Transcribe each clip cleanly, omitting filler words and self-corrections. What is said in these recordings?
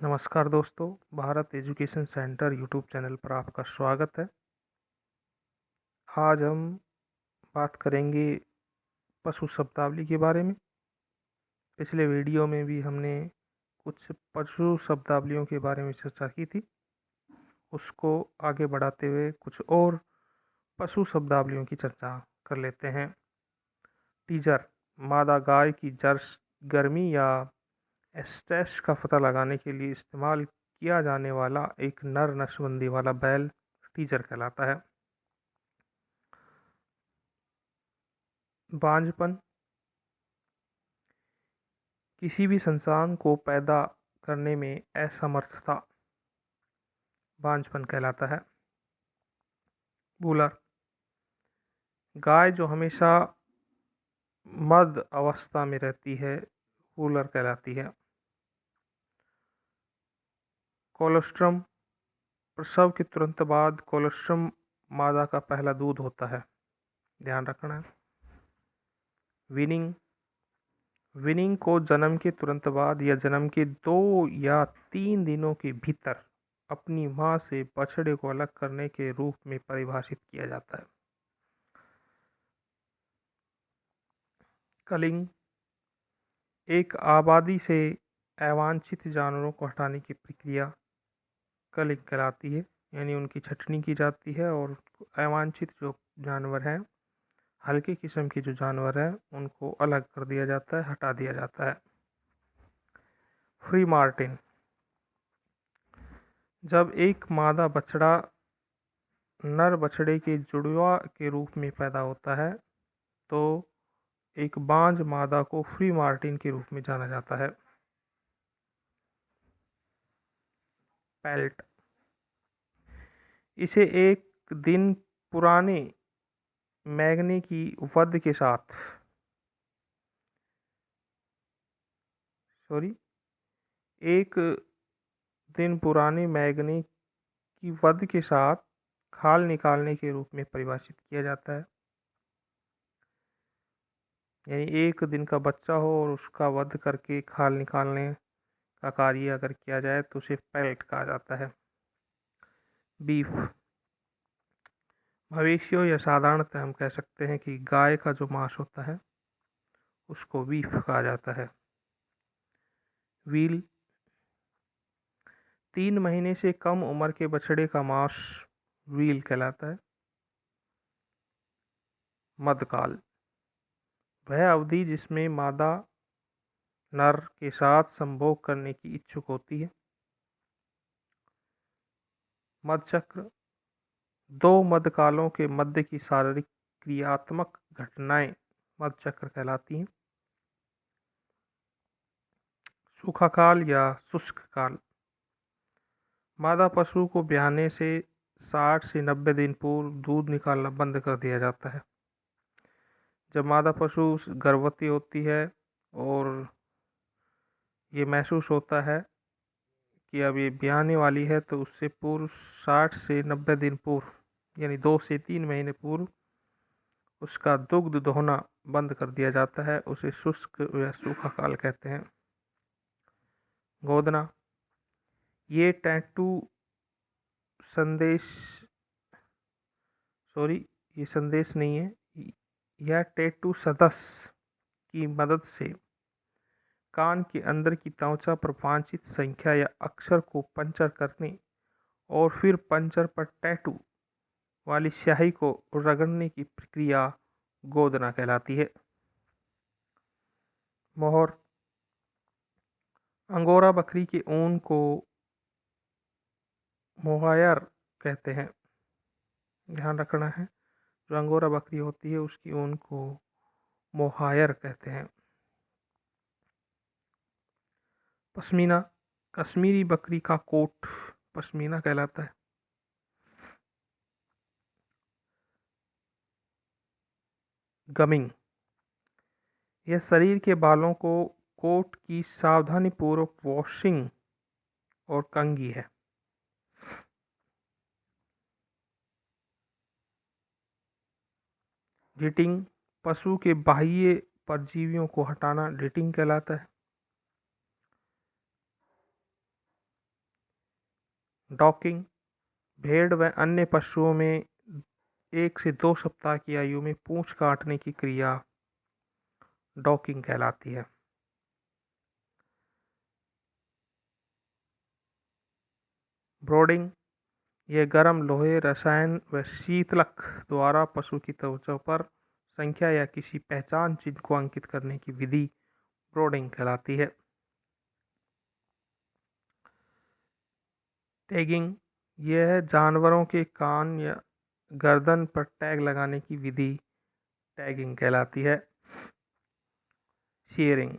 नमस्कार दोस्तों, Bharat education centre YouTube channel पर आपका स्वागत है। आज हम बात करेंगे पशु शब्दावली के बारे में। पिछले वीडियो में भी हमने कुछ पशु शब्दावलियों के बारे में चर्चा की थी। उसको आगे बढ़ाते हुए कुछ और पशु शब्दावलियों की चर्चा कर लेते हैं। टीजर, मादा गाय की गर्मी या स्ट्रेस का पता लगाने के लिए इस्तेमाल किया जाने वाला एक नर नस्लबंदी वाला बैल टीजर कहलाता है। बांझपन, किसी भी संतान को पैदा करने में असमर्थता बांझपन कहलाता है। बूलर, गाय जो हमेशा मध्य अवस्था में रहती है बूलर कहलाती है। कोलोस्ट्रम, प्रसव के तुरंत बाद कोलोस्ट्रम मादा का पहला दूध होता है, ध्यान रखना है। विनिंग, विनिंग को जन्म के तुरंत बाद या जन्म के 2 या 3 दिनों के भीतर अपनी मां से बछड़े को अलग करने के रूप में परिभाषित किया जाता है। कलिंग, एक आबादी से अवांछित जानवरों को हटाने की प्रक्रिया कलिंग कहलाती है, यानी उनकी छटनी की जाती है और अवांछित जो जानवर हैं, हल्के किस्म के जो जानवर हैं, उनको अलग कर दिया जाता है, हटा दिया जाता है। फ्री मार्टिन, जब एक मादा बछड़ा नर बछड़े के जुड़वा के रूप में पैदा होता है तो एक बांझ मादा को फ्री मार्टिन के रूप में जाना जाता है। पेल्ट, इसे एक दिन पुराने मैगनी की वध के साथ एक दिन पुराने मैगनी की वध के साथ खाल निकालने के रूप में परिभाषित किया जाता है। यानी एक दिन का बच्चा हो और उसका वध करके खाल निकालने का कार्य अगर किया जाए तो उसे पेल्ट कहा जाता है। बीफ, मवेशियों या साधारणतः हम कह सकते हैं कि गाय का जो मांस होता है उसको बीफ कहा जाता है। व्हील, 3 महीने से कम उम्र के बछड़े का मांस व्हील कहलाता है। मध्यकाल, वह अवधि जिसमें मादा नर के साथ संभोग करने की इच्छुक होती है। मध्यचक्र, 2 मध्यकालों के मध्य की शारीरिक क्रियात्मक घटनाएं मध्यचक्र कहलाती हैं। सूखा काल या शुष्क काल, मादा पशु को ब्याहने से 60 से 90 दिन पूर्व दूध निकालना बंद कर दिया जाता है। जब मादा पशु गर्भवती होती है और ये महसूस होता है कि अब ये ब्याहने वाली है तो उससे पूर्व 60 से 90 दिन पूर्व यानी 2 से 3 महीने पूर्व उसका दुग्ध दोहना बंद कर दिया जाता है। उसे शुष्क या सूखा काल कहते हैं। गोदना, ये टैटू संदेश ये संदेश नहीं है, यह टैटू सदस्य की मदद से कान के अंदर की त्वचा पर वांछित संख्या या अक्षर को पंचर करने और फिर पंचर पर टैटू वाली स्याही को रगड़ने की प्रक्रिया गोदना कहलाती है। मोहर, अंगोरा बकरी के ऊन को मोहायर कहते हैं, ध्यान रखना है। जो अंगोरा बकरी होती है उसकी ऊन को मोहायर कहते हैं। पश्मीना, कश्मीरी बकरी का कोट पश्मीना कहलाता है। गमिंग, यह शरीर के बालों को कोट की सावधानीपूर्वक वॉशिंग और कंघी है। डिटिंग, पशु के बाह्य परजीवियों को हटाना डिटिंग कहलाता है। डॉकिंग, भेड़ व अन्य पशुओं में 1 से 2 सप्ताह की आयु में पूंछ काटने की क्रिया डॉकिंग कहलाती है। ब्रोडिंग, यह गर्म लोहे, रसायन व शीतलक द्वारा पशु की त्वचा पर संख्या या किसी पहचान चिन्ह को अंकित करने की विधि ब्रोडिंग कहलाती है। टैगिंग, यह जानवरों के कान या गर्दन पर टैग लगाने की विधि टैगिंग कहलाती है। शीयरिंग,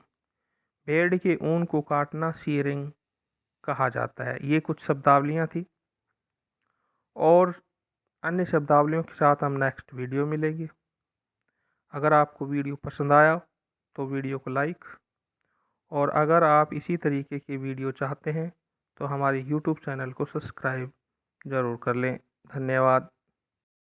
भेड़ के ऊन को काटना शीयरिंग कहा जाता है। ये कुछ शब्दावलियाँ थी और अन्य शब्दावलियों के साथ हम नेक्स्ट वीडियो मिलेंगे। अगर आपको वीडियो पसंद आया तो वीडियो को लाइक, और अगर आप इसी तरीके की वीडियो चाहते हैं तो हमारे YouTube चैनल को सब्सक्राइब ज़रूर कर लें। धन्यवाद।